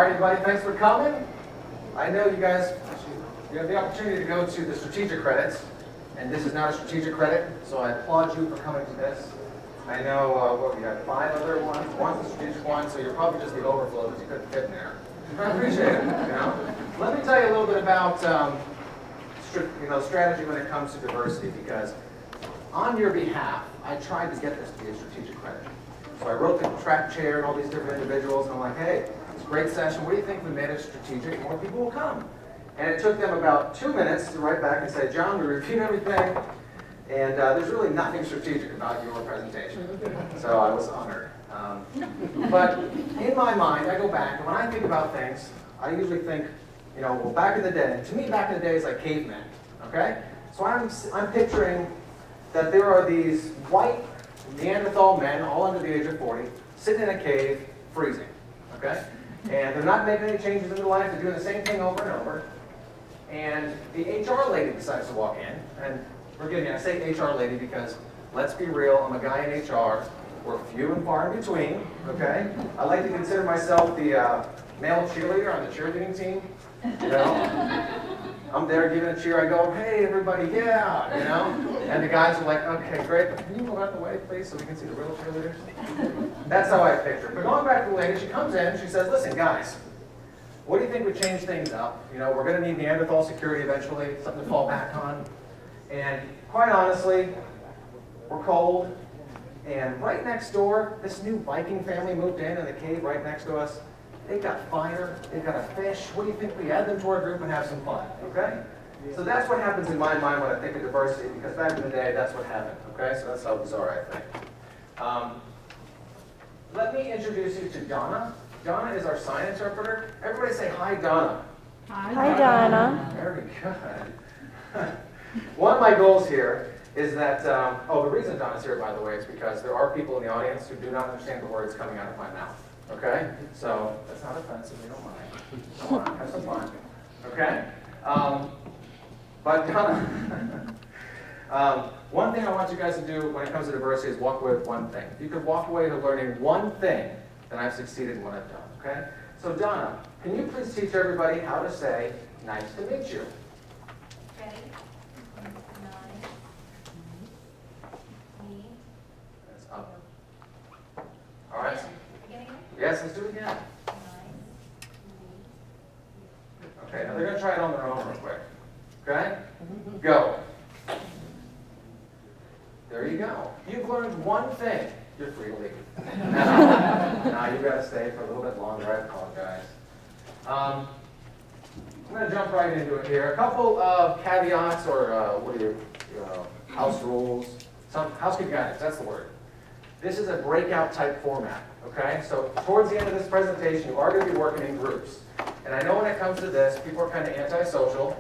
right, everybody, thanks for coming. I know you guys, you have the opportunity to go to the strategic credits, and this is not a strategic credit, so I applaud you for coming to this. I know, what, we got 5 other ones, one's a strategic one, so you're probably just the overflow because you couldn't fit in there. I appreciate it, you know. Let me tell you a little bit about, strategy when it comes to diversity, because on your behalf, I tried to get this to be a strategic credit. So I wrote the track chair and all these different individuals, and I'm like, hey, it's a great session. What do you think we made it strategic? More people will come. And it took them about 2 minutes to write back and say, John, we reviewed everything, and there's really nothing strategic about your presentation. So I was honored. But in my mind, I go back, and when I think about things, I usually think, you know, well, back in the day, to me, back in the day is like cavemen, okay? So I'm picturing that there are these white Neanderthal men, all under the age of 40, sitting in a cave, freezing, okay? And they're not making any changes in their life, they're doing the same thing over and over. And the HR lady decides to walk in, and forgive me, I say HR lady because, let's be real, I'm a guy in HR. We're few and far in between, okay? I like to consider myself the male cheerleader on the cheerleading team, you know? I'm there giving a cheer, I go, hey everybody, yeah, you know? And the guys are like, okay, great, but can you move out the way, please, so we can see the real cheerleaders? That's how I picture it. But going back to the lady, she comes in, she says, listen guys, what do you think would change things up? You know, we're gonna need Neanderthal security eventually, something to fall back on. And quite honestly, we're cold, and right next door, this new Viking family moved in the cave right next to us. They've got fire, they've got a fish. What do you think we add them to our group and have some fun, okay? So that's what happens in my mind when I think of diversity, because back in the day, that's what happened, okay? So that's how bizarre I think. Let me introduce you to Donna. Donna is our sign interpreter. Everybody say hi, Donna. Hi, Donna. Very good. One of my goals here is that, the reason Donna's here, by the way, is because there are people in the audience who do not understand the words coming out of my mouth. Okay? So, that's not offensive, we don't mind. Come on, have some fun. Okay? But Donna, one thing I want you guys to do when it comes to diversity is walk away with one thing. If you could walk away with learning one thing, then I've succeeded in what I've done. Okay? So Donna, can you please teach everybody how to say, nice to meet you? Ready? That's up. All right. Beginning? Yes, let's do it again. Okay, now they're going to try it on their own real quick. Okay? Go. There you go. You've learned one thing. You're free to leave. Now you've got to stay for a little bit longer. I apologize. I'm going to jump right into it here. A couple of caveats or house rules. Some housekeeping items, that's the word. This is a breakout type format. Okay, so towards the end of this presentation, you are going to be working in groups. And I know when it comes to this, people are kind of antisocial,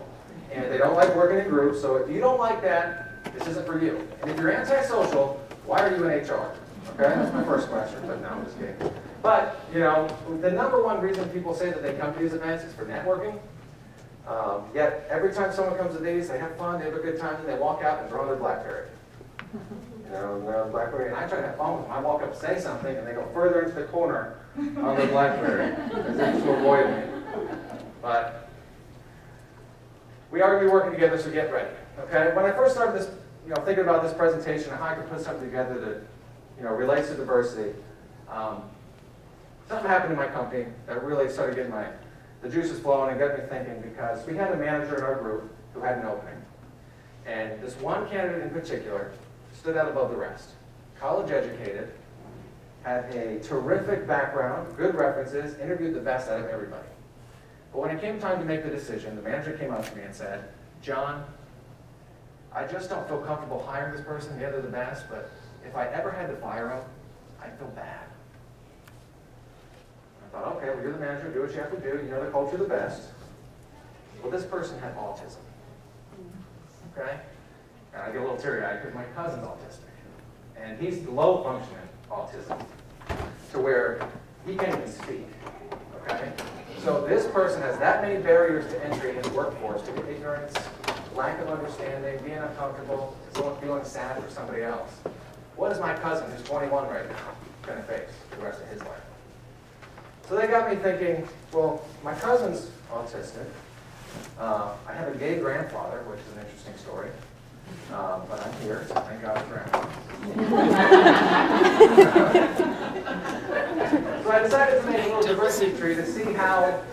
and they don't like working in groups, so if you don't like that, this isn't for you. And if you're antisocial, why are you in HR? Okay, that's my first question, but no, I'm just kidding. But, you know, the number one reason people say that they come to these events is for networking. Yet, every time someone comes to these, they have fun, they have a good time, and they walk out and throw their BlackBerry. You know, BlackBerry, and I try to have fun with them. I walk up, say something, and they go further into the corner on their BlackBerry, as if to avoid me. But we are going to be working together, so get ready. Okay? When I first started this, thinking about this presentation and how I could put something together that, relates to diversity, something happened in my company that really started getting the juices flowing and got me thinking, because we had a manager in our group who had an opening, and this one candidate in particular stood out above the rest. College educated, had a terrific background, good references, interviewed the best out of everybody. But when it came time to make the decision, the manager came up to me and said, John, I just don't feel comfortable hiring this person. Yeah, they're the best, but if I ever had to fire them, I'd feel bad. I thought, okay, well, you're the manager, do what you have to do, you know the culture the best. Well, this person had autism. Okay? And I get a little teary-eyed because my cousin's autistic. And he's low-functioning autism, to where he can't even speak. Okay? So this person has that many barriers to entry in the workforce, to be ignorance, lack of understanding, being uncomfortable, someone feeling sad for somebody else. What is my cousin, who's 21 right now, going to face for the rest of his life? So they got me thinking, well, my cousin's autistic. I have a gay grandfather, which is an interesting story. But I'm here, so thank God for grandfather. So I decided to make a little diversity tree to see how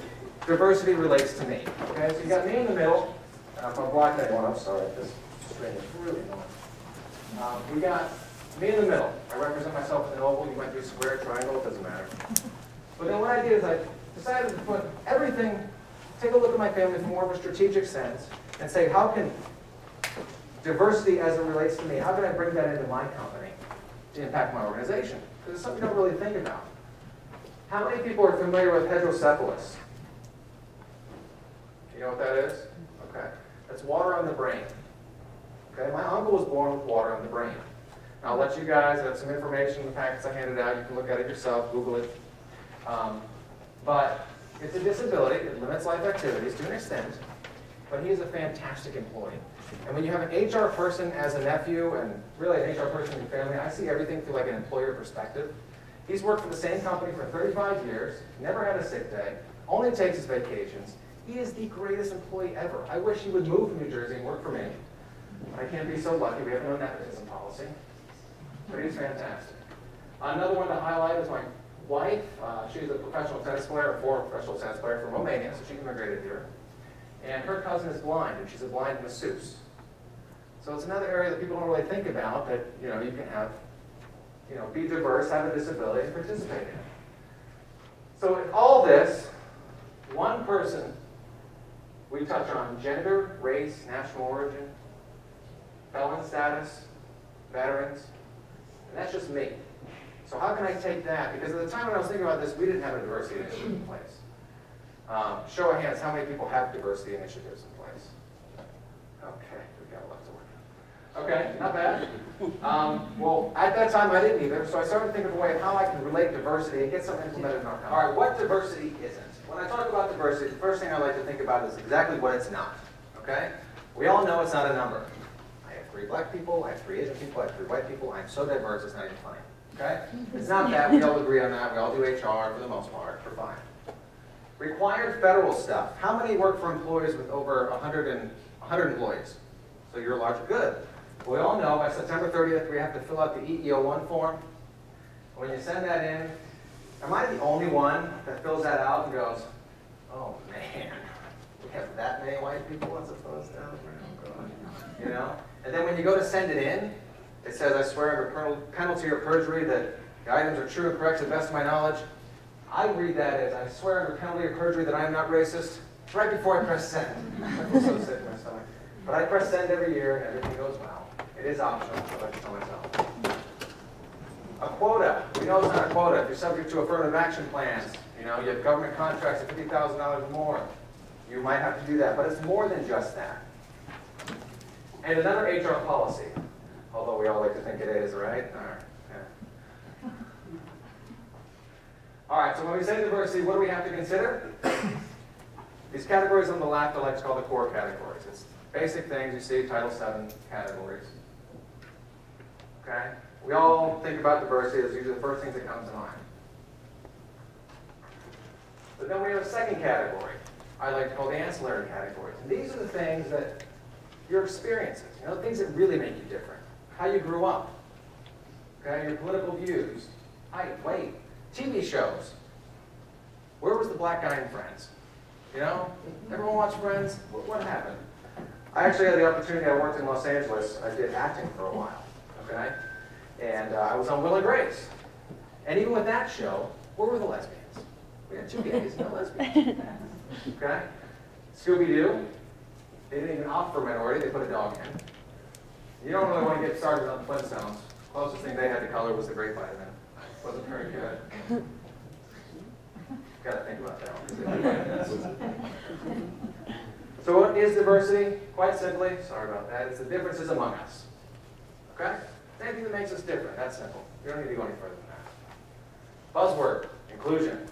diversity relates to me. Okay, so you got me in the middle. If I block that one, I'm sorry, this screen is really annoying. We got me in the middle. I represent myself as an oval. You might be a square, triangle, it doesn't matter. But then what I did is I decided to put everything, take a look at my family from more of a strategic sense, and say, how can diversity as it relates to me, how can I bring that into my company to impact my organization? Because it's something you don't really think about. How many people are familiar with hydrocephalus? You know what that is? Okay. That's water on the brain. Okay, my uncle was born with water on the brain. Now, I'll let you guys have some information in the packets I handed out. You can look at it yourself, Google it. But it's a disability. It limits life activities to an extent. But he is a fantastic employee. And when you have an HR person as a nephew, and really an HR person in your family, I see everything through like an employer perspective. He's worked for the same company for 35 years, never had a sick day, only takes his vacations. He is the greatest employee ever. I wish he would move from New Jersey and work for me. I can't be so lucky. We have no nepotism policy. But he's fantastic. Another one to highlight is my wife. She's a professional tennis player, a former professional tennis player from Romania, so she immigrated here. And her cousin is blind, and she's a blind masseuse. So it's another area that people don't really think about, that you can have, be diverse, have a disability, and participate in it. So in all this, one person, we touch on gender, race, national origin, felon status, veterans, and that's just me. So how can I take that? Because at the time when I was thinking about this, we didn't have a diversity initiative in place. Show of hands, how many people have diversity initiatives in place? Okay, we've got a lot to work on. Okay, not bad. Well, at that time I didn't either, so I started thinking of a way of how I can relate diversity and get something implemented in our company. All right, what diversity isn't? When I talk about diversity, the first thing I like to think about is exactly what it's not. Okay? We all know it's not a number. I have 3 black people, I have 3 Asian people, I have 3 white people. I'm so diverse, it's not even funny. Okay? It's not that. We all agree on that. We all do HR for the most part. We're fine. Required federal stuff. How many work for employees with over 100 employees? So you're large. Good. We all know by September 30th we have to fill out the EEO-1 form. When you send that in, am I the only one that fills that out and goes, oh man, we have that many white people as opposed to, oh God. And then when you go to send it in, it says, I swear under penalty or perjury that the items are true and correct to the best of my knowledge. I read that as, I swear under penalty or perjury that I am not racist, right before I press send. I feel so sick in my stomach. But I press send every year and everything goes well. It is optional, so I like to tell myself. A quota. We know it's not a quota. If you're subject to affirmative action plans, you have government contracts at $50,000 or more, you might have to do that. But it's more than just that. And another HR policy. Although we all like to think it is, right? All right. Yeah. All right, so when we say diversity, what do we have to consider? These categories on the left I like to call the core categories. It's basic things you see, Title VII categories. Okay? We all think about diversity as usually the first things that comes to mind. But then we have a second category I like to call the ancillary categories. And these are the things that your experiences, things that really make you different. How you grew up, okay, your political views, height, weight, TV shows. Where was the black guy in Friends? Everyone watched Friends? What happened? I actually had the opportunity, I worked in Los Angeles, I did acting for a while, okay? And I was on Will and Grace. And even with that show, where were the lesbians? We had 2 gays, no lesbians, okay? Scooby-Doo, they didn't even opt for a minority, they put a dog in. You don't really want to get started on the Flintstones. Closest thing they had to color was the Great Vitamin. Wasn't very good. Got to think about that one. So what is diversity? Quite simply, sorry about that, it's the differences among us. Okay? Anything that makes us different, that's simple. We don't need to go any further than that. Buzzword, inclusion.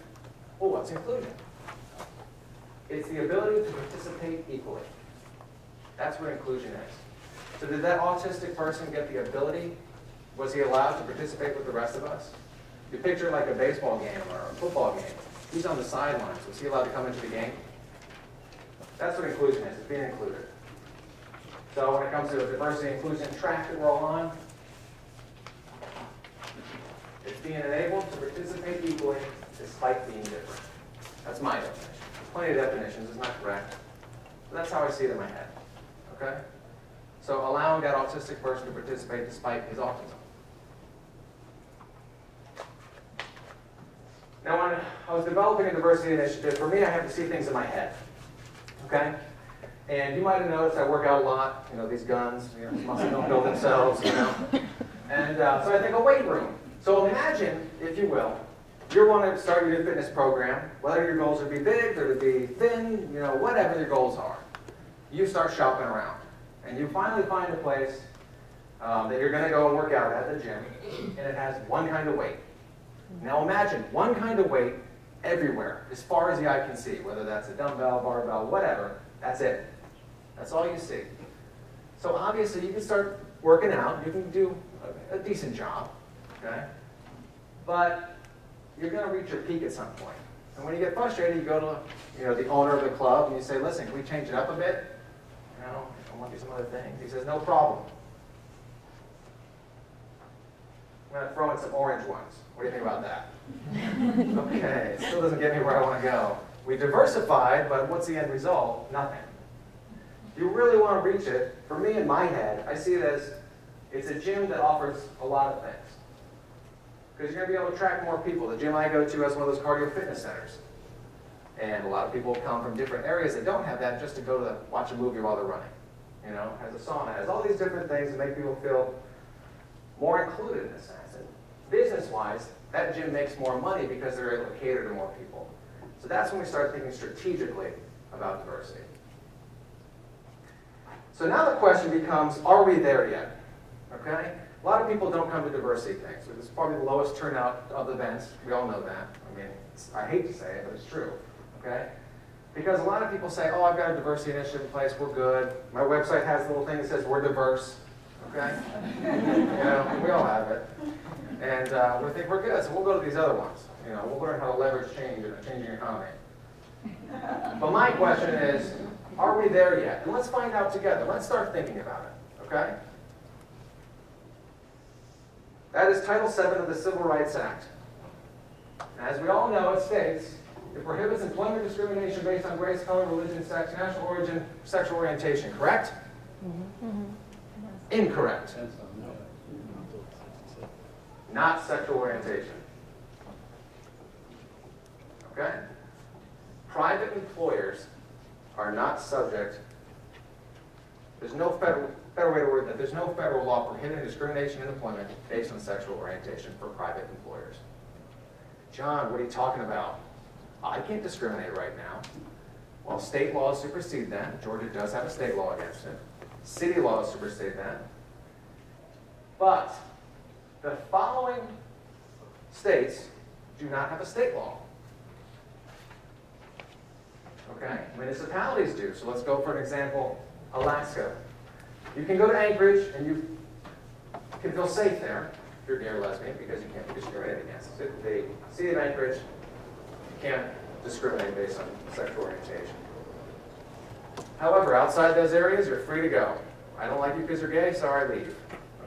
Oh, what's inclusion? It's the ability to participate equally. That's what inclusion is. So did that autistic person get the ability? Was he allowed to participate with the rest of us? You picture like a baseball game or a football game. He's on the sidelines. Was he allowed to come into the game? That's what inclusion is. It's being included. So when it comes to the diversity and inclusion track that we're all on, it's being enabled to participate equally despite being different. That's my definition. There's plenty of definitions. It's not correct. But that's how I see it in my head. Okay? So allowing that autistic person to participate despite his autism. Now, when I was developing a diversity initiative, for me, I have to see things in my head. Okay? And you might have noticed I work out a lot. You know, these guns, muscles don't build themselves, And so I think a weight room. So imagine, if you will, you want to start your new fitness program, whether your goals are to be big or to be thin, whatever your goals are. You start shopping around. And you finally find a place that you're going to go and work out at the gym, and it has one kind of weight. Now imagine one kind of weight everywhere, as far as the eye can see, whether that's a dumbbell, barbell, whatever, that's it. That's all you see. So obviously you can start working out, you can do a decent job, okay? But you're going to reach your peak at some point. And when you get frustrated, you go to the owner of the club and you say, listen, can we change it up a bit? I want to do some other things. He says, no problem. I'm going to throw in some orange ones. What do you think about that? Okay, it still doesn't get me where I want to go. We diversified, but what's the end result? Nothing. You really want to reach it. For me, in my head, I see it as it's a gym that offers a lot of things. Because you're going to be able to attract more people. The gym I go to has one of those cardio fitness centers. And a lot of people come from different areas that don't have that just to go to watch a movie while they're running. Has a sauna, has all these different things that make people feel more included in a sense. And business-wise, that gym makes more money because they're able to cater to more people. So that's when we start thinking strategically about diversity. So now the question becomes, are we there yet? Okay? A lot of people don't come to diversity things. It's probably the lowest turnout of events. We all know that. I mean, I hate to say it, but it's true. Okay? Because a lot of people say, oh, I've got a diversity initiative in place, we're good. My website has a little thing that says we're diverse. Okay? We all have it. And we think we're good, so we'll go to these other ones. We'll learn how to leverage change in a changing economy. But my question is, are we there yet? And let's find out together. Let's start thinking about it. Okay? That is Title VII of the Civil Rights Act. As we all know, it states, it prohibits employment discrimination based on race, color, religion, sex, national origin, sexual orientation. Correct? Mm-hmm. Incorrect. Not sexual orientation. Okay? Private employers are not subject. There's no federal way to word that. There's no federal law prohibiting discrimination in employment based on sexual orientation for private employers. John, what are you talking about? I can't discriminate right now. Well, state laws supersede that. Georgia does have a state law against it. City laws supersede that. But the following states do not have a state law. Okay? Municipalities do. So let's go for an example, Alaska. You can go to Anchorage and you can feel safe there if you're gay or lesbian because you can't be discriminated against. The city of Anchorage, you can't discriminate based on sexual orientation. However, outside those areas, you're free to go. I don't like you because you're gay, sorry, leave.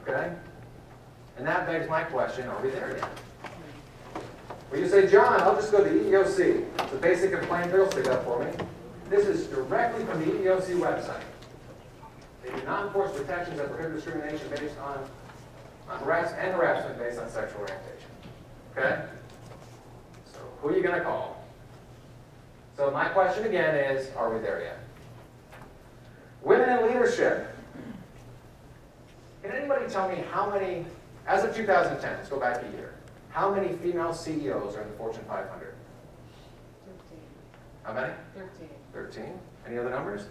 Okay? And that begs my question, are we there yet? Well, you say, John, I'll just go to the EEOC. It's a basic and plain bill, stick up for me. This is directly from the EEOC website. They do not enforce protections that prohibit discrimination based on harassment based on sexual orientation. Okay? So who are you going to call? So my question again is, are we there yet? Women in leadership. Can anybody tell me how many, as of 2010, let's go back a year, how many female CEOs are in the Fortune 500? 13. How many? 13. 13. Any other numbers?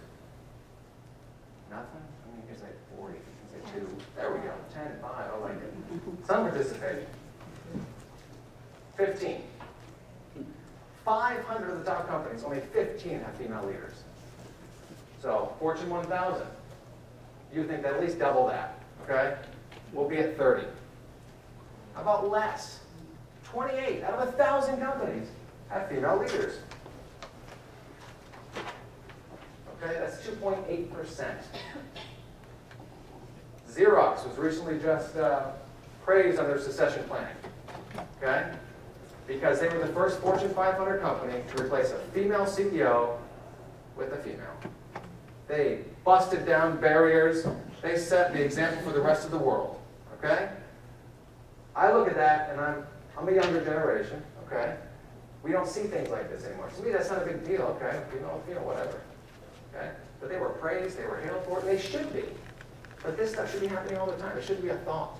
Nothing? I mean, you can say 40, you can say 2. There we go. 10, 5, I like it. Some participate. 15. 500 of the top companies, only 15 have female leaders. So, Fortune 1000. You think that at least double that, okay? We'll be at 30. How about less? 28 out of 1,000 companies. have female leaders. Okay, that's 2.8%. Xerox was recently just praised on their succession planning. Okay? Because they were the first Fortune 500 company to replace a female CEO with a female. They busted down barriers. They set the example for the rest of the world. Okay? I look at that, and I'm a younger generation. Okay? We don't see things like this anymore. To me, that's not a big deal. Okay? Whatever. Okay? But they were praised. They were hailed for it. And they should be. But this stuff should be happening all the time. It shouldn't be a thought.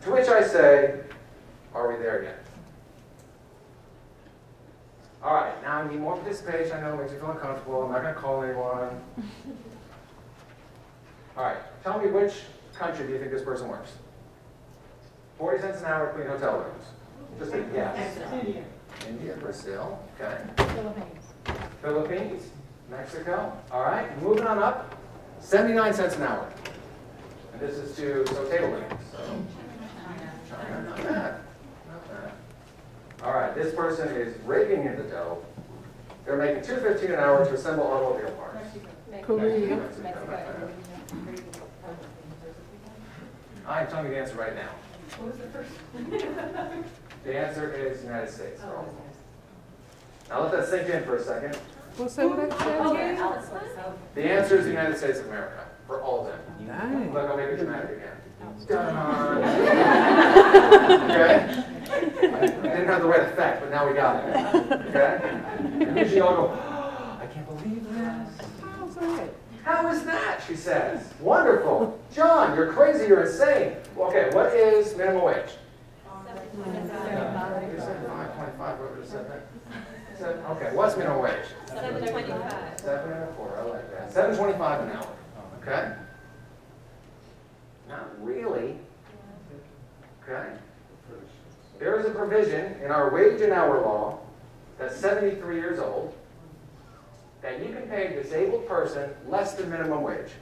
To which I say, are we there yet? All right, now I need more participation. I know it makes you feel uncomfortable. I'm not going to call anyone. All right, tell me which country do you think this person works? 40 cents an hour to clean hotel rooms. Just a guess. India. India, Brazil, okay. Philippines. Philippines, Mexico. All right, moving on up. 79 cents an hour. And this is so table links. So China, not bad. Not bad. All right, this person is raking in the dough. They're making $2.15 an hour to assemble automobile parts. Korea. I'm telling you the answer right now. What was the first? The answer is United States. Now let that sink in for a second. What's that? The answer is the United States of America, for all of them. Nice. Look, I'll make it dramatic again. Okay? I didn't have the right effect, but now we got it. Okay? And usually I'll go, oh, I can't believe this. How's that? How is that? She says. Wonderful. John, you're crazy, you're insane. Well, okay, what is minimum wage? 5.25, whoever just said that. Okay, what's minimum wage? $7.25. 7 and a quarter, I like that. $7.25 an hour. Okay? Not really. Okay? There is a provision in our wage and hour law that's 73 years old that you can pay a disabled person less than minimum wage.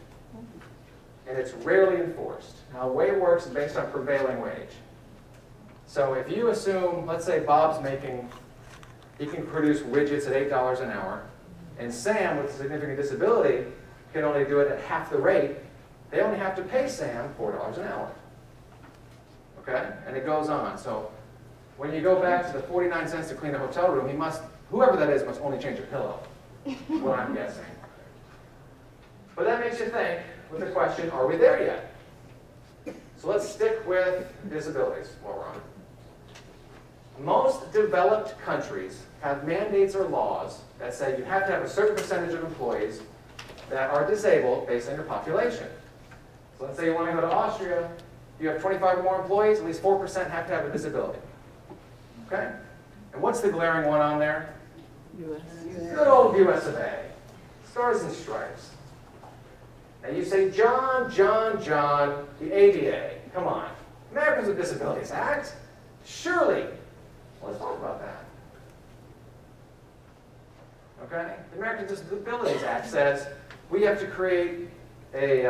And it's rarely enforced. Now, the way it works is based on prevailing wage. So if you assume, let's say Bob's he can produce widgets at $8 an hour, and Sam, with a significant disability, can only do it at half the rate, they only have to pay Sam $4 an hour. Okay? And it goes on. So when you go back to the 49 cents to clean a hotel room, whoever that is must only change a pillow, what I'm guessing. But that makes you think with the question, are we there yet? So let's stick with disabilities while we're on it. Most developed countries have mandates or laws that say you have to have a certain percentage of employees that are disabled based on your population. So let's say you want to go to Austria, you have 25 or more employees, at least 4% have to have a disability. Okay? And what's the glaring one on there? US. Good old US of A. Stars and stripes. Now you say, John, the ADA. Come on. Americans with Disabilities Act? Surely. Well, let's talk about that. Okay? The American Disabilities Act says we have to create a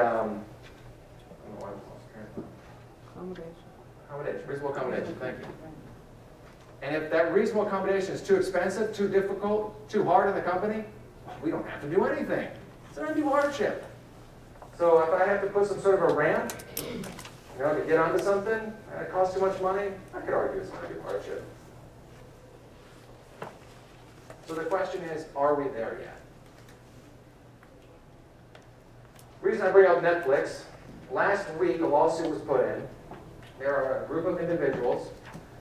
accommodation, reasonable accommodation, thank you. And if that reasonable accommodation is too expensive, too difficult, too hard on the company, we don't have to do anything. It's an undue hardship. So if I have to put some sort of a ramp, to get onto something, and it costs too much money, I could argue it's an undue hardship. So the question is, are we there yet? The reason I bring up Netflix, last week a lawsuit was put in. There are a group of individuals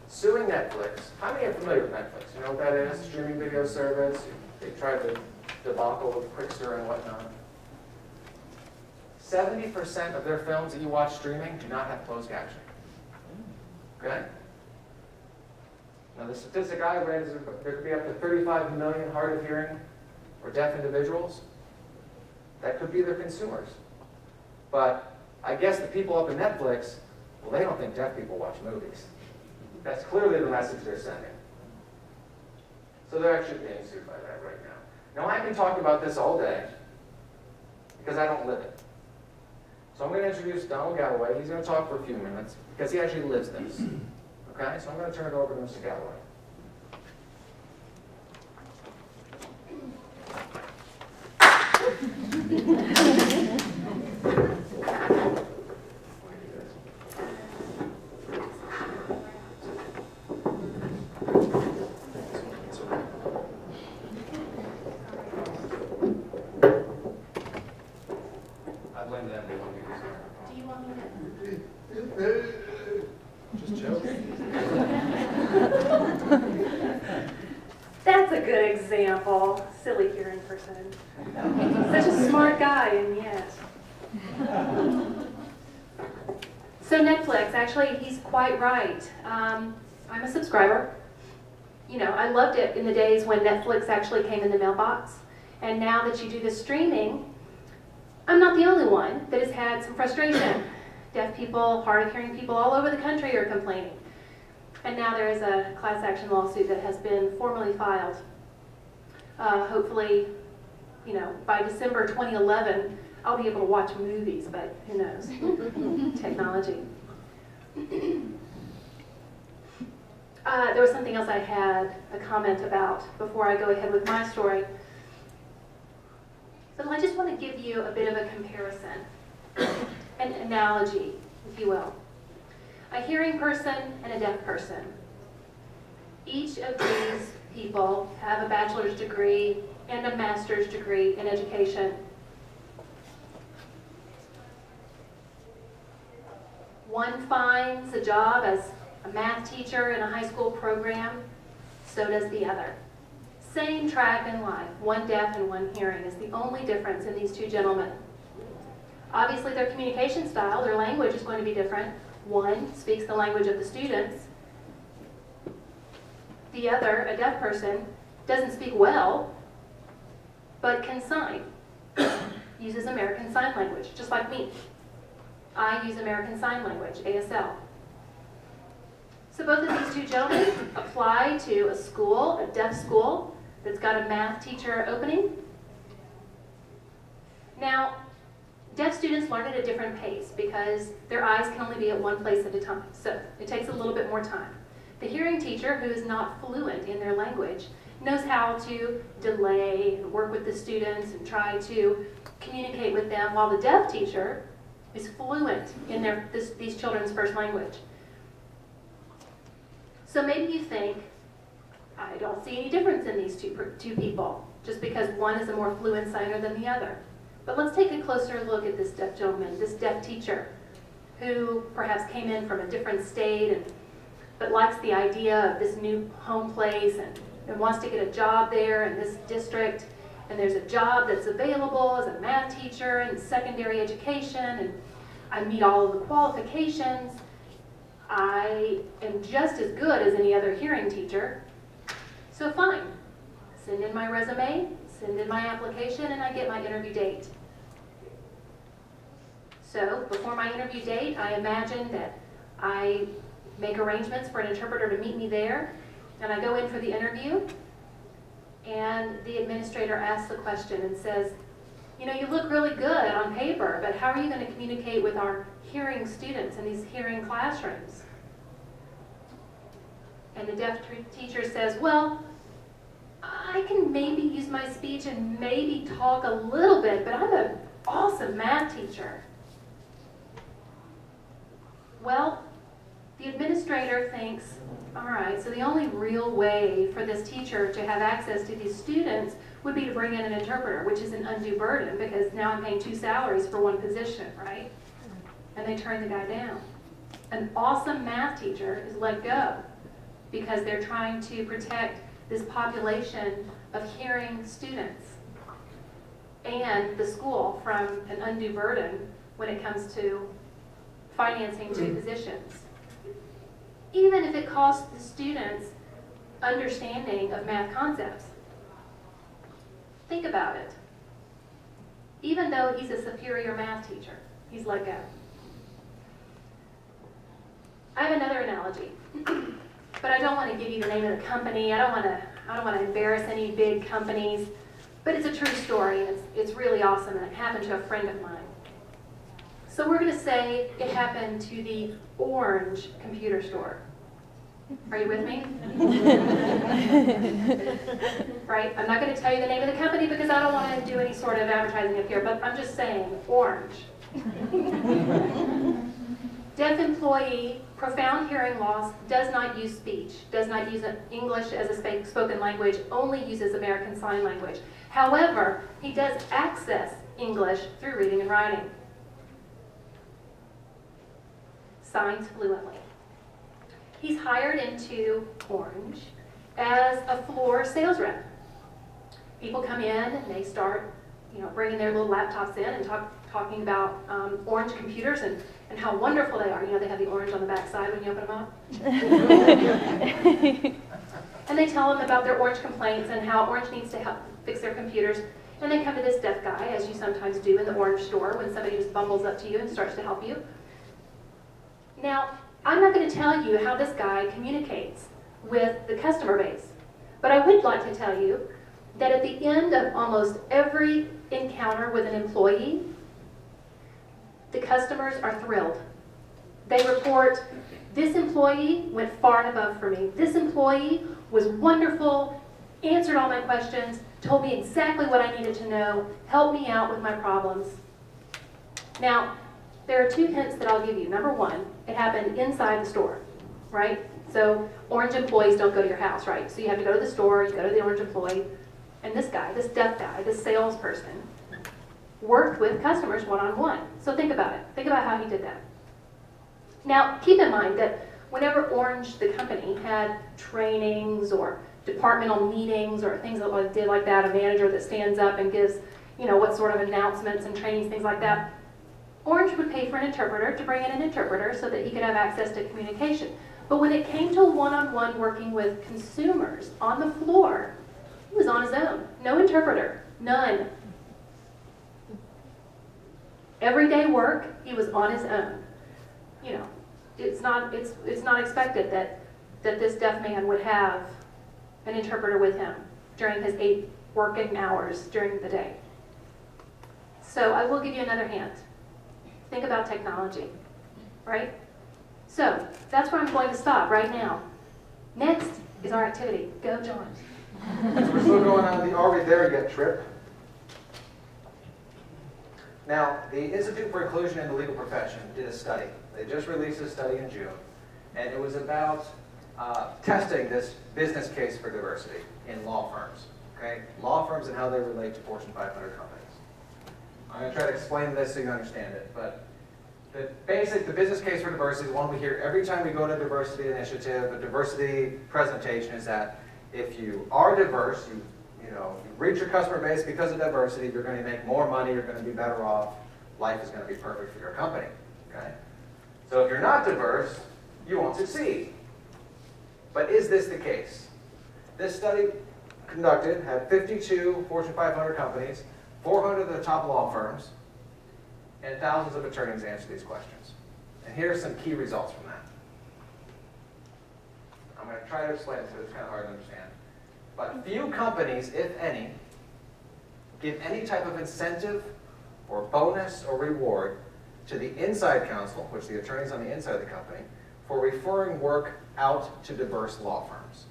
suing Netflix. How many are familiar with Netflix? You know what that is? Streaming video service. They tried the debacle with Quickster and whatnot. 70% of their films that you watch streaming do not have closed captioning. Okay? Now the statistic I read is there could be up to 35 million hard of hearing or deaf individuals. That could be their consumers. But I guess the people up in Netflix, well, they don't think deaf people watch movies. That's clearly the message they're sending. So they're actually being sued by that right now. Now I can talk about this all day because I don't live it. So I'm going to introduce Donald Galloway. He's going to talk for a few minutes because he actually lives this. Okay, so I'm going to turn it over to Mr. Galloway. person. Such a smart guy, and yet. So Netflix, actually, he's quite right. I'm a subscriber. You know, I loved it in the days when Netflix actually came in the mailbox. And now that you do the streaming, I'm not the only one that has had some frustration. Deaf people, hard of hearing people all over the country are complaining. And now there is a class action lawsuit that has been formally filed. Hopefully, you know, by December 2011, I'll be able to watch movies, but who knows? Technology. There was something else I had a comment about before I go ahead with my story. But I just want to give you a bit of a comparison, an analogy, if you will. A hearing person and a deaf person. Each of these people have a bachelor's degree and a master's degree in education. One finds a job as a math teacher in a high school program, so does the other. Same track in life, one deaf and one hearing is the only difference in these two gentlemen. Obviously their communication style, their language is going to be different. One speaks the language of the students. The other, a deaf person, doesn't speak well, but can sign. Uses American Sign Language, just like me. I use American Sign Language, ASL. So both of these two gentlemen apply to a school, a deaf school, that's got a math teacher opening. Now, deaf students learn at a different pace because their eyes can only be at one place at a time, so it takes a little bit more time. The hearing teacher, who is not fluent in their language, knows how to delay and work with the students and try to communicate with them, while the deaf teacher is fluent in these children's first language. So maybe you think, I don't see any difference in these two people, just because one is a more fluent signer than the other. But let's take a closer look at this deaf gentleman, this deaf teacher, who perhaps came in from a different state, but likes the idea of this new home place and wants to get a job there in this district. And there's a job that's available as a math teacher in secondary education, and I meet all of the qualifications. I am just as good as any other hearing teacher. So fine, send in my resume, send in my application, and I get my interview date. So before my interview date, I imagine that I make arrangements for an interpreter to meet me there, and I go in for the interview, and the administrator asks the question and says, you know, you look really good on paper, but how are you going to communicate with our hearing students in these hearing classrooms? And the deaf teacher says, well, I can maybe use my speech and maybe talk a little bit, but I'm an awesome math teacher. Well, the administrator thinks, all right, so the only real way for this teacher to have access to these students would be to bring in an interpreter, which is an undue burden because now I'm paying 2 salaries for one position, right? And they turn the guy down. An awesome math teacher is let go because they're trying to protect this population of hearing students and the school from an undue burden when it comes to financing 2 positions. Even if it costs the students understanding of math concepts. Think about it. Even though he's a superior math teacher, he's let go. I have another analogy, but I don't want to give you the name of the company. I don't want to embarrass any big companies, but it's a true story, and it's really awesome, and it happened to a friend of mine. So we're going to say it happened to the Orange computer store. Are you with me? Right? I'm not going to tell you the name of the company because I don't want to do any sort of advertising up here, but I'm just saying, Orange. Deaf employee, profound hearing loss, does not use speech, does not use English as a spoken language, only uses American Sign Language. However, he does access English through reading and writing. Signs fluently. He's hired into Orange as a floor sales rep. people come in and they start, bringing their little laptops in and talking about orange computers and how wonderful they are. They have the orange on the back side when you open them up. And they tell them about their orange complaints and how Orange needs to help fix their computers. And they come to this deaf guy, as you sometimes do in the orange store when somebody just bumbles up to you and starts to help you. Now, I'm not going to tell you how this guy communicates with the customer base, but I would like to tell you that at the end of almost every encounter with an employee, the customers are thrilled. They report, this employee went far and above for me. This employee was wonderful, answered all my questions, told me exactly what I needed to know, helped me out with my problems. Now, there are 2 hints that I'll give you. Number 1, it happened inside the store, right? So orange employees don't go to your house, right? So you have to go to the store, you go to the orange employee, and this guy, this deaf guy, this salesperson, worked with customers one-on-one. So think about it. Think about how he did that. Now, keep in mind that whenever Orange, the company, had trainings or departmental meetings or things that did like that, a manager that stands up and gives, what sort of announcements and trainings, things like that, Orange would pay for an interpreter to bring in an interpreter so that he could have access to communication. But when it came to one-on-one working with consumers on the floor, he was on his own. No interpreter. None. Everyday work, he was on his own. It's not expected that this deaf man would have an interpreter with him during his 8 working hours during the day. So I will give you another hint. Think about technology, right? So that's where I'm going to stop right now. Next is our activity. Go, John. So we're still going on the Are We There Yet trip. Now, the Institute for Inclusion in the Legal Profession did a study. They just released a study in June, and it was about testing this business case for diversity in law firms. Okay? Law firms and how they relate to Fortune 500 companies. I'm going to try to explain this so you understand it, but the business case for diversity, the one we hear every time we go to a diversity initiative, a diversity presentation, is that if you are diverse, you reach your customer base because of diversity, you're going to make more money, you're going to be better off, life is going to be perfect for your company. Okay? So if you're not diverse, you won't succeed. But is this the case? This study conducted had 52 Fortune 500 companies, 400 of the top law firms, and thousands of attorneys answer these questions. And here are some key results from that. I'm going to try to explain it because it's kind of hard to understand. But few companies, if any, give any type of incentive or bonus or reward to the inside counsel, which the attorneys on the inside of the company, for referring work out to diverse law firms.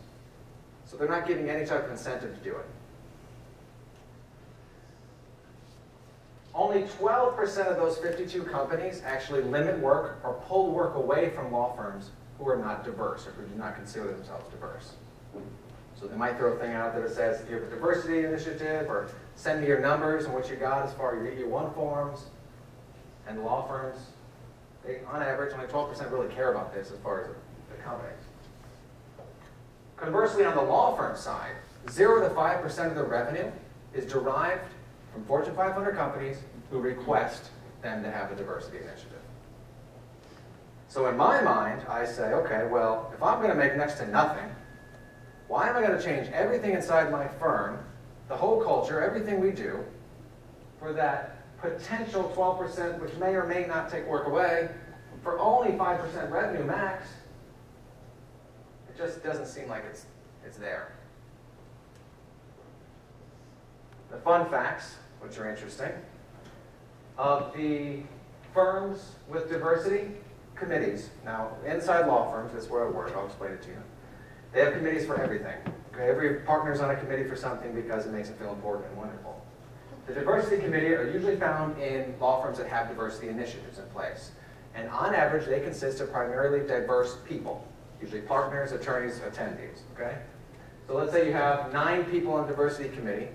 So they're not giving any type of incentive to do it. Only 12% of those 52 companies actually limit work or pull work away from law firms who are not diverse or who do not consider themselves diverse. So they might throw a thing out that says, you have a diversity initiative, or send me your numbers and what you got as far as your E1 forms. And law firms, they, on average, only 12% really care about this as far as the companies. Conversely, on the law firm side, 0 to 5% of the revenue is derived from Fortune 500 companies who request them to have a diversity initiative. So in my mind, I say, okay, well, if I'm going to make next to nothing, why am I going to change everything inside my firm, the whole culture, everything we do, for that potential 12%, which may or may not take work away, for only 5% revenue max? It just doesn't seem like it's there. The fun facts, which are interesting, of the firms with diversity committees. Now, inside law firms, that's where I work, I'll explain it to you. They have committees for everything. Okay? Every partner's on a committee for something because it makes them feel important and wonderful. The diversity committee are usually found in law firms that have diversity initiatives in place. And on average, they consist of primarily diverse people, usually partners, attorneys, attendees. Okay? So let's say you have 9 people on the diversity committee.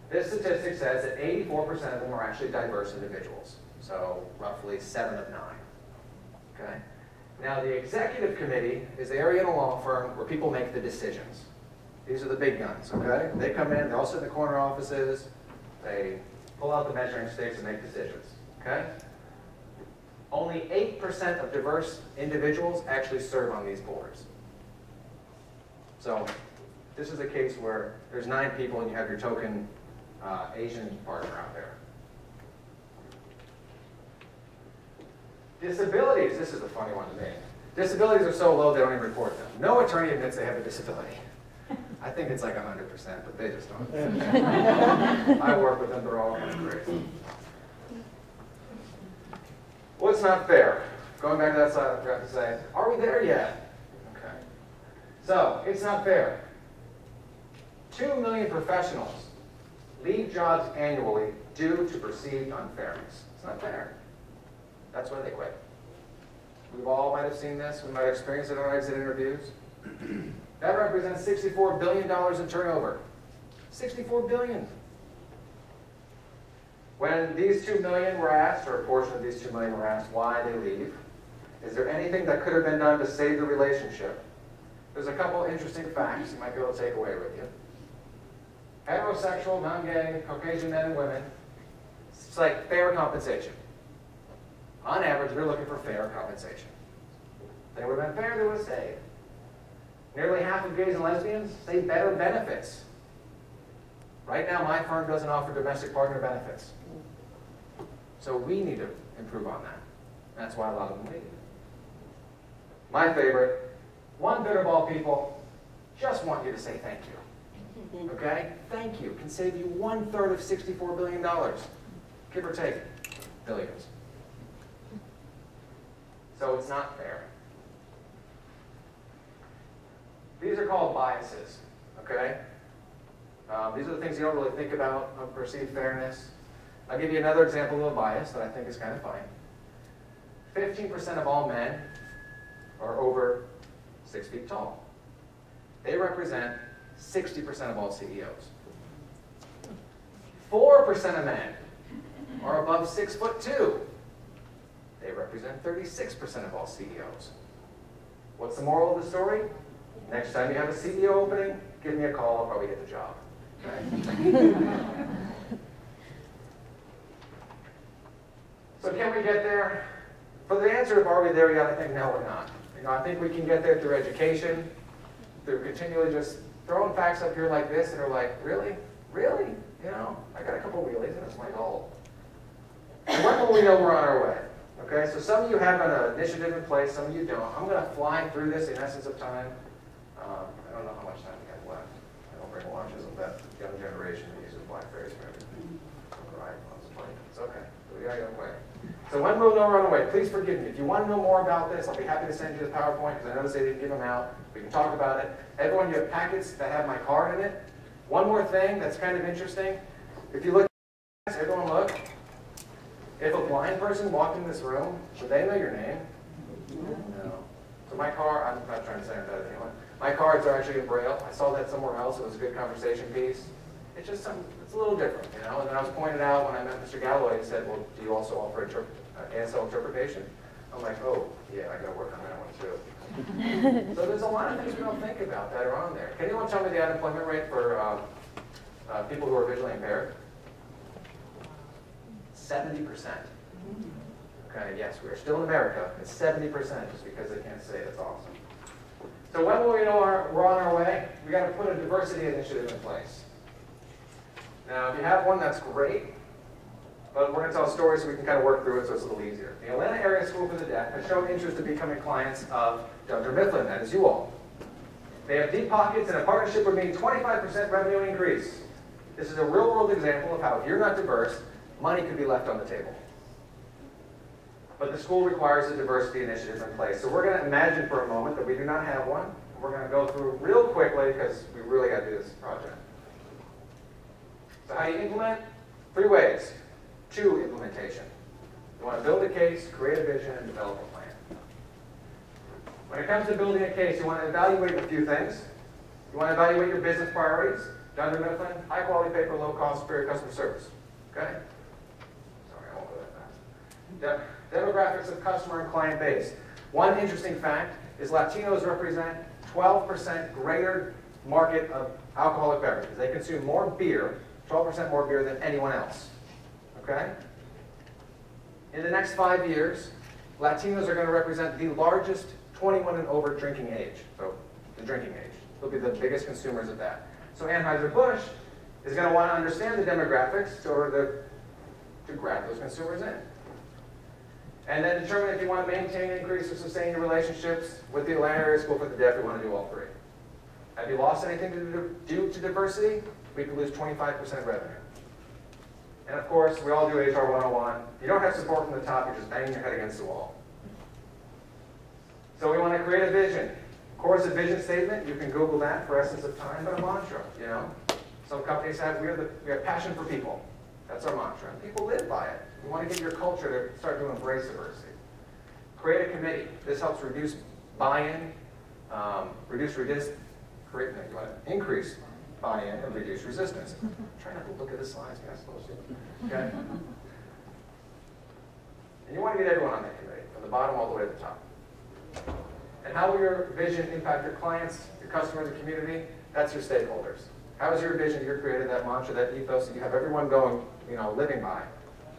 This statistic says that 84% of them are actually diverse individuals. So roughly 7 of 9. Okay? Now the executive committee is the area in a law firm where people make the decisions. These are the big guns, okay? They come in, they all sit in the corner offices, they pull out the measuring sticks and make decisions, okay? Only 8% of diverse individuals actually serve on these boards. So this is a case where there's 9 people and you have your token Asian partner out there. Disabilities, this is a funny one to me. Disabilities are so low they don't even report them. No attorney admits they have a disability. I think it's like 100%, but they just don't. I work with them, they're all kind of crazy. What's not fair? Going back to that slide, I forgot to say, are we there yet? Okay. So, it's not fair. 2 million professionals leave jobs annually due to perceived unfairness. It's not fair. That's why they quit. We all might have seen this. We might have experienced it on our exit interviews. That represents $64 billion in turnover. $64 billion. When these 2 million were asked, or a portion of these 2 million were asked why they leave, is there anything that could have been done to save the relationship? There's a couple interesting facts you might be able to take away with you. Heterosexual, non-gay, Caucasian men and women, it's like fair compensation. On average, they're looking for fair compensation. If they would have been fair, they would have stayed. Nearly half of gays and lesbians say better benefits. Right now, my firm doesn't offer domestic partner benefits. So we need to improve on that. That's why a lot of them leave. My favorite, 1/3 of all people just want you to say thank you. Okay? Thank you can save you 1/3 of $64 billion. Give or take, billions. So it's not fair. These are called biases, okay? These are the things you don't really think about of perceived fairness. I'll give you another example of a bias that I think is kind of funny. 15% of all men are over 6 feet tall. They represent 60% of all CEOs. 4% of men are above 6'2". They represent 36% of all CEOs. What's the moral of the story? Next time you have a CEO opening, give me a call, I'll probably get the job. Okay? So can we get there? For the answer of are we there yet, I think no, we're not. I think we can get there through education, through continually just throwing facts up here like this and are like, really? Really? I got a couple wheelies and that's my goal. And when will we know we're on our way? Okay, so some of you have an initiative in place, some of you don't. I'm going to fly through this in essence of time. I don't know how much time we have left. I don't bring lunches of that young generation that uses Blackberries for everything. Right, it's okay. We gotta go away. So when we'll know we're on the way, please forgive me. If you want to know more about this, I'll be happy to send you the PowerPoint because I noticed they didn't give them out. We can talk about it. Everyone, you have packets that have my card in it. One more thing that's kind of interesting. If you look at this, everyone look. If a blind person walked in this room, would they know your name? No. So my card, I'm not trying to say I'm better than anyone. My cards are actually in Braille. I saw that somewhere else. It was a good conversation piece. It's just something, it's a little different, And then I was pointed out when I met Mr. Galloway, he said, well, do you also offer ASL interpretation? I'm like, oh, yeah, I got to work on that one too. So there's a lot of things we don't think about that are on there. Can anyone tell me the unemployment rate for people who are visually impaired? 70%. Okay, yes, we are still in America. It's 70% just because they can't say it. It's awesome. So when will we know we're on our way? We got to put a diversity initiative in place. Now, if you have one, that's great. But we're going to tell stories so we can kind of work through it so it's a little easier. The Atlanta Area School for the Deaf has shown interest in becoming clients of Dunder Mifflin, that is you all. They have deep pockets and a partnership would mean 25% revenue increase. This is a real-world example of how if you're not diverse, money could be left on the table. But the school requires a diversity initiative in place. So we're going to imagine for a moment that we do not have one. We're going to go through real quickly because we really got to do this project. So how do you implement? 3 ways. 2 implementation. You want to build a case, create a vision, and develop a plan. When it comes to building a case, you want to evaluate a few things. You want to evaluate your business priorities. Dunder Mifflin, high quality paper, low cost, superior customer service. Okay? Sorry, I won't go that fast. Demographics of customer and client base. One interesting fact is Latinos represent 12% greater market of alcoholic beverages. They consume more beer, 12% more beer than anyone else. Okay? In the next 5 years, Latinos are going to represent the largest 21 and over drinking age. So the drinking age. They'll be the biggest consumers of that. So Anheuser-Busch is going to want to understand the demographics in order to grab those consumers in. And then determine if you want to maintain, increase, or sustain your relationships with the Atlanta Area School for the Deaf. We want to do all three. Have you lost anything to do to diversity? We could lose 25% revenue. And of course, we all do HR 101. If you don't have support from the top, you're just banging your head against the wall. So we want to create a vision. Of course, a vision statement, you can Google that for essence of time, but a mantra, you know? Some companies have, we have passion for people. That's our mantra. And people live by it. We want to get your culture to start to embrace diversity. Create a committee. This helps reduce buy-in, increase buy-in and reduce resistance. Try not to look at the slides, you're not supposed to. Okay? And you want to get everyone on that committee, from the bottom all the way to the top. And how will your vision impact your clients, your customers, the community? That's your stakeholders. How is your vision, your created that mantra, that ethos that you have everyone going, living by?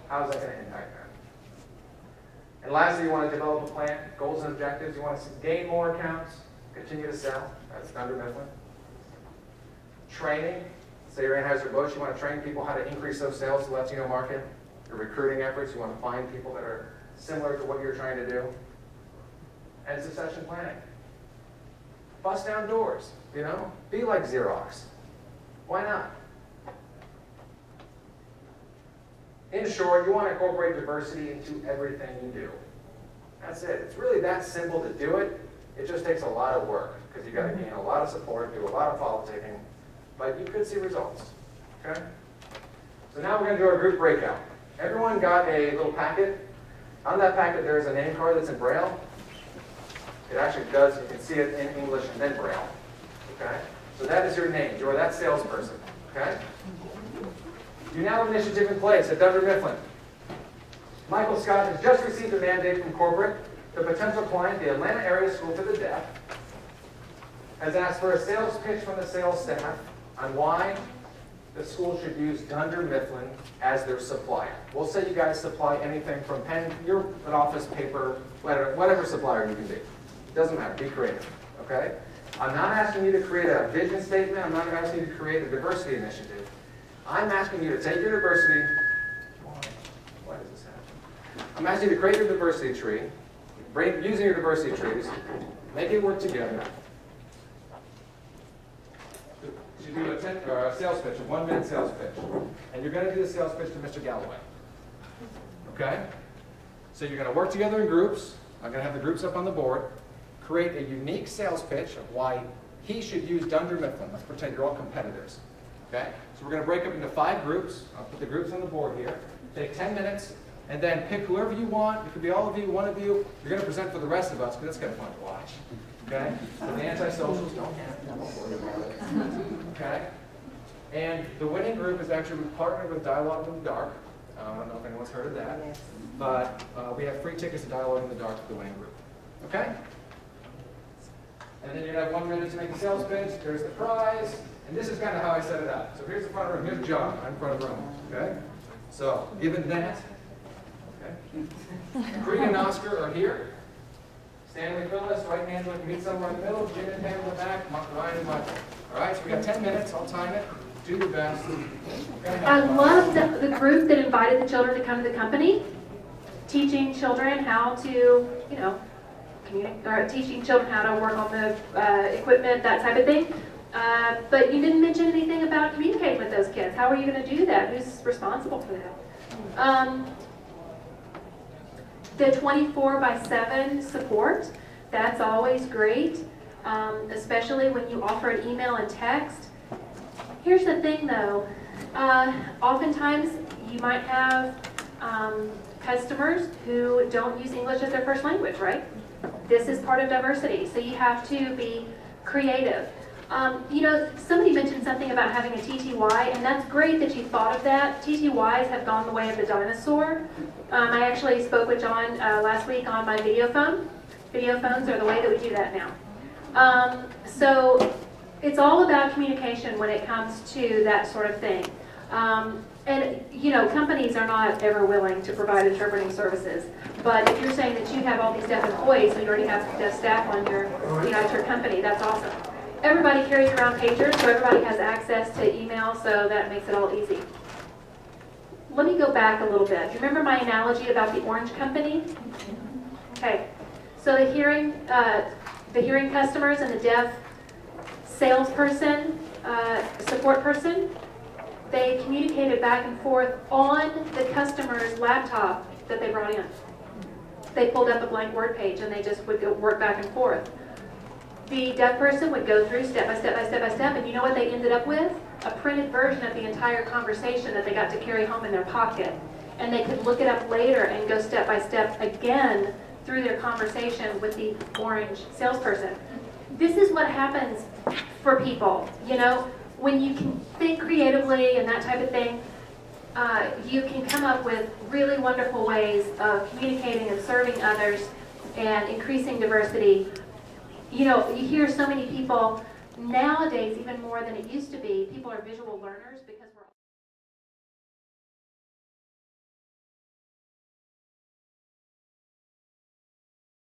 How is that going to impact them? And lastly, you want to develop a plan, goals and objectives. You want to gain more accounts, continue to sell. That's Dunder, Mifflin. Training. Say you're Anheuser-Busch, you want to train people how to increase those sales to the Latino market. Your recruiting efforts, you want to find people that are similar to what you're trying to do. And succession planning. Bust down doors, Be like Xerox. Why not? In short, you want to incorporate diversity into everything you do. That's it. It's really that simple to do it. It just takes a lot of work because you've got to gain a lot of support, do a lot of politicking, but you could see results. Okay? So now we're going to do our group breakout. Everyone got a little packet. On that packet, there's a name card that's in Braille. It actually does. You can see it in English and then Braille. Okay? So that is your name. You are that salesperson. Okay? You now have an initiative in place at Dunder Mifflin. Michael Scott has just received a mandate from corporate. The potential client, the Atlanta Area School for the Deaf, has asked for a sales pitch from the sales staff on why the school should use Dunder Mifflin as their supplier. We'll say you guys supply anything from pen, an office, paper, whatever supplier you can be. It doesn't matter. Be creative. Okay? I'm not asking you to create a vision statement. I'm not asking you to create a diversity initiative. I'm asking you to take your diversity. Why does this happen? I'm asking you to create your diversity tree, using your diversity trees, make it work together. You do a sales pitch, a 1-minute sales pitch. And you're going to do the sales pitch to Mr. Galloway. Okay? So you're going to work together in groups. I'm going to have the groups up on the board. Create a unique sales pitch of why he should use Dunder Mifflin. Let's pretend you're all competitors. Okay? So we're going to break up into 5 groups. I'll put the groups on the board here. Take 10 minutes, and then pick whoever you want. It could be all of you, one of you. You're going to present for the rest of us, because that's kind of fun to watch. Okay? So the anti-socials don't worry about it. Okay? And the winning group is actually partnered with Dialogue in the Dark. I don't know if anyone's heard of that. But we have free tickets to Dialogue in the Dark for the winning group. Okay? And then you're going to have 1 minute to make the sales pitch. There's the prize. And this is kind of how I set it up. So here's the front room. Here's John. I'm in front of the room. Okay? So given that, okay? Bree and Oscar are here. Stanley Phyllis, Dwight and Angela can meet somewhere in the middle. Jim and Pam in the back. Ryan and Michael. All right, so we got 10 minutes. I'll time it. Do your best. I love the group that invited the children to come to the company, teaching children how to, teaching children how to work on the equipment, that type of thing. But you didn't mention anything about communicating with those kids. How are you going to do that? Who's responsible for that? The 24/7 support, that's always great, especially when you offer an email and text. Here's the thing though, oftentimes you might have customers who don't use English as their first language, right? This is part of diversity, so you have to be creative. Somebody mentioned something about having a TTY, and that's great that you thought of that. TTYs have gone the way of the dinosaur. I actually spoke with John last week on my video phone. Video phones are the way that we do that now. So it's all about communication when it comes to that sort of thing. And you know, companies are not ever willing to provide interpreting services. But if you're saying that you have all these deaf employees, so you already have deaf staff on your, you know, at your company, that's awesome. Everybody carries around pagers, so everybody has access to email, so that makes it all easy. Let me go back a little bit. Remember my analogy about the orange company? Okay, so the hearing customers and the deaf salesperson, support person, they communicated back and forth on the customer's laptop that they brought in. They pulled up a blank word page and they just would go work back and forth. The deaf person would go through step by step by step by step, and you know what they ended up with? A printed version of the entire conversation that they got to carry home in their pocket. And they could look it up later and go step by step again through their conversation with the orange salesperson. This is what happens for people, you know? When you can think creatively and that type of thing, you can come up with really wonderful ways of communicating and serving others and increasing diversity. You know, you hear so many people nowadays, even more than it used to be, people are visual learners.